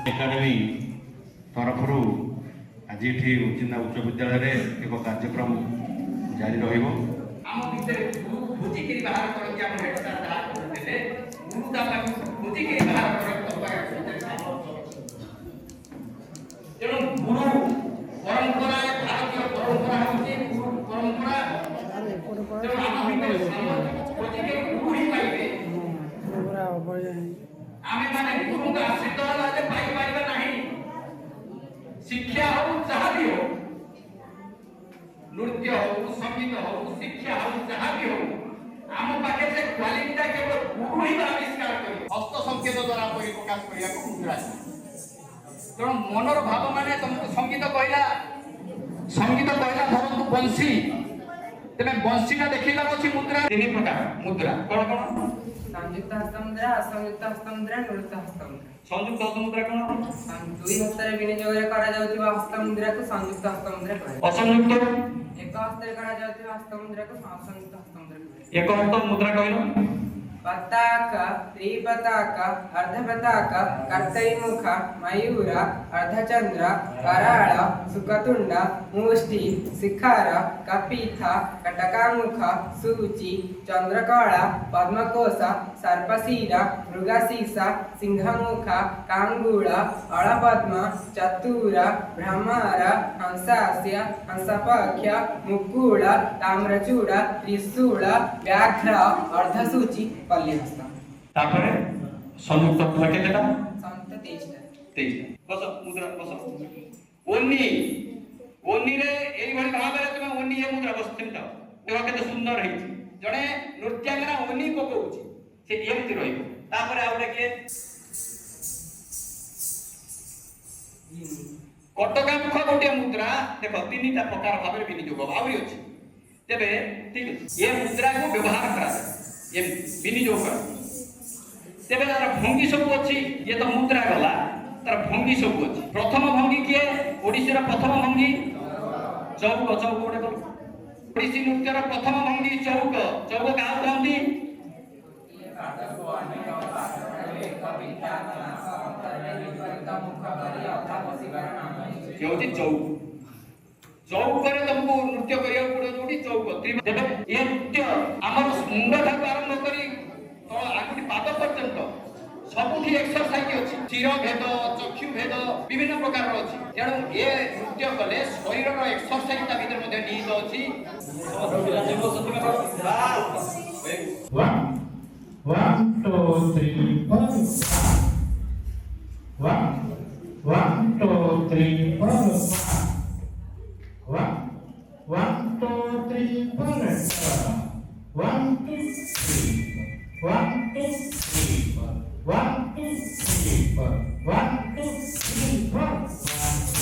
Academy तरफ आज ये उचिंदा उच्च विद्यालय एक कार्यक्रम जारी रहिबो। शिक्षा हो जहाँ भी हो, नृत्य हो, संगीत हो, शिक्षा हो जहाँ भी हो, आम पाखे से क्वालिटी केवल गुरु ही आविष्कार कर हस्त संकेत द्वारा परिप्रकाश करिया को मुद्रा। तेणु मनर भाव माने तुमको संगीत कहला धरतु बंशी तेरे बंशीटा देखिला अछि मुद्रा तीन प्रकार मुद्रा कोन कोन संयुक्त हस्त मुद्रा, असंयुक्त हस्त मुद्रा, निरुक्त हस्त मुद्रा। संयुक्त हस्त मुद्रा कोन दुई हस्ତରେ विनियोगରେ କରାଯାଉଥିବା ହସ୍ତ ମୁଦ୍ରାକୁ ସଂଯୁକ୍ତ ହସ୍ତ ମୁଦ୍ରା କୁହାଯାଏ। असंयुक्त ଏକ ହସ୍ତରେ କରାଯାଉଥିବା ହସ୍ତ ମୁଦ୍ରାକୁ ଅସଂଯୁକ୍ତ ହସ୍ତ ମୁଦ୍ରା କୁହାଯାଏ। एक हस्त मुद्रा कहलो पताका, त्रिपताका, अर्धपताका, कर्तरीमुखा, मयूर, अर्धचंद्र, कराळ, सुकतुंड, मुष्टि, शिखर, कपिथ, कटकामुख, सूचि, चंद्रकला, पद्मकोश, सर्पशीर, मृगशीर्ष, सिंहमुख, कांगूल, अळपद्म, चतुर, भ्रमर, हंसास्य, हंसपक्ष, मुकुल, ताम्रचूड़, त्रिशूल, व्याघ्र, अर्धसूचि, पल्लीहस्त। तापरे संयुक्त मुद्रा केतेटा संयुक्त 23 बस मुद्रा बस ओन्नी ओन्नी रे एई भली भाबरे तुमे ओन्नी ए मुद्रा बस चिंता देखो केते सुंदर है जणे नृत्यांगना ओन्नी पकोउची से एमति रहिबो तापरे आउले के कटका मुख गोटे मुद्रा देखो तीनटा प्रकार भाबरे विनियोग आउरी अछि तेबे ठीक अछि ये मुद्रा को व्यवहार करा ये विनियोग कर तेबे तार भंगी सब अछि ये तो मुद्रा गला तार भंगी सब अछि प्रथम भंगी किए ओडिसी रा प्रथम भंगी चौक चौक गोटे बोल ओडिसी नृत्य रा प्रथम भंगी चौक चौक का कहंती ये होची चौक चौक करे तुमको नृत्य करिया पड़े जोडी चौक तेबे ये नृत्य हमर मुंड ठाक आरंभ करी तो आगुटी पाद पर्यंत सबुठी एक्सरसाइज अछि चिर भेद चक्षु भेद विभिन्न प्रकार रो अछि तेणु ए नृत्य कले शरीर रो एक्सरसाइज ता भीतर मध्ये निहित अछि 1 2 3 4 1 2 3 4 1 2 3 4 1 2 3 1 2 3 1 2 3 1 2 3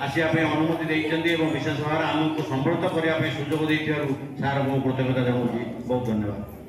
ଆସିବା ପାଇଁ ଅନୁମତି ଦେଇଛନ୍ତି ଏବଂ ବିଶେଷ ଭାବରେ ଆମକୁ ସମ୍ପୃକ୍ତ କରିବା ପାଇଁ ସୁଯୋଗ ଦେଇଥିବାରୁ ସାର୍ ମୁଁ କୃତଜ୍ଞତା ଜଣାଉଛି। ବହୁତ ଧନ୍ୟବାଦ।